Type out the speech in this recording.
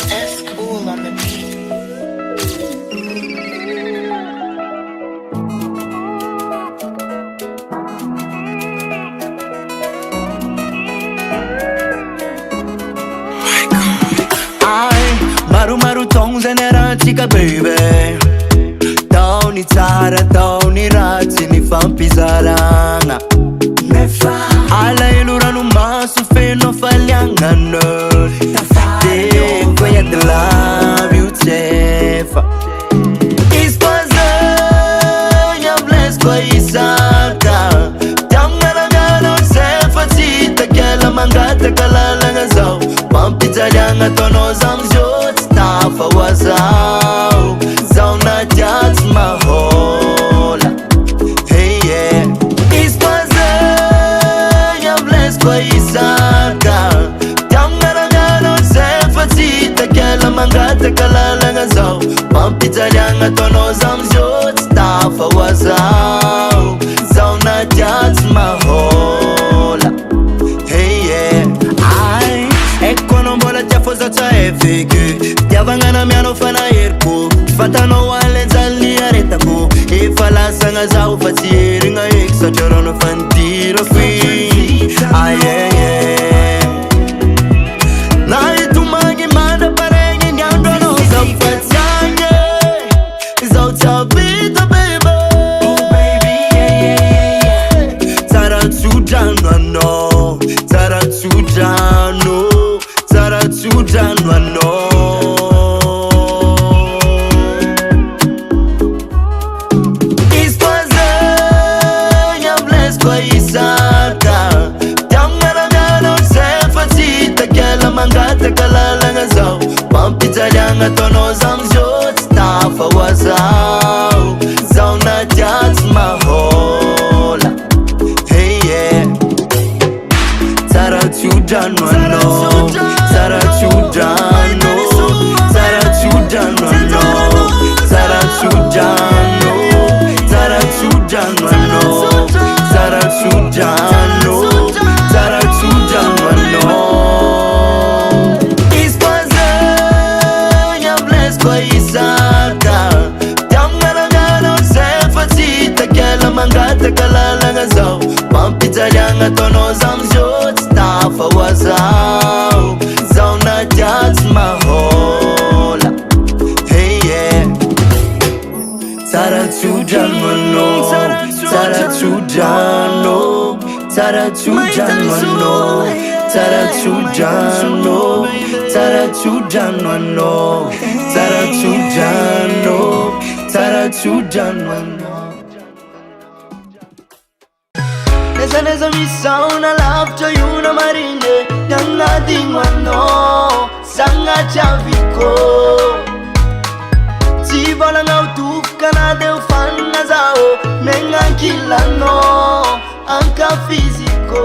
That's cool on the beat. Maru tong general chika baby. Tauni tsara tauni ratsy ny fampizaragna. Ala ilorano maso feno faliagnana. Devo yet love you tsefa. Ispoazagna bless kwa isaka. Tiamana miano sefa tsita kela mangata kalalagna zao. Pampizaragna tono zamzot tafa wazao. Zao na jats mahola. Hey yeah. Ispoazagna bless kwa isaka. Tiamana miano sefa tsita kela mangata kalalagna zao. Pampizaragna tono zamzot tafa wazao. Zao na jats mahola. Hey yeah. Ai, ecco non vuole già fosse già efficace. Ti avangana miano fana erko. Fatano wale zali areta ko. E fala sanga zau fatiri nga eksa chorono fantiro fi. Ai yeah yeah. Na itu magi manda parengi nyando no zau fatsange. Zau tabita baby. Oh baby yeah yeah. Zara tsujano no. Zara tsujano. Zara tsujano no. Ispoazagna bless kwa isaka. Tiamana miano sefa tsita kela mangata kalalagna zao. Pampizaragna tono zamzot tafa wazao. Zao na jats mahola. Hey yeah. Zara tsujano no. Zara tsujano. Zara tsujano no. Zara tsujano. Zara tsujano no. Zara tsujano. Zara tsujano no. Ispoazagna bless kwa isaka. Tiamana miano sefa tsita kela mangata kalalagna zao. Pampizaragna tono zamzot tafa wazao. Zao na jats mahola. Hey yeah. Zara tsujano no. Zara tsujano. Zara tsujano no. Zara tsujano. Zara tsujano no. Zara tsujano. Zara tsujano no. Nessa missão na lafta e una marine. Nanga dingwano. Sanga chaviko. Si vola nautufka na deu fan zao. Menga kilano. Anka fisico.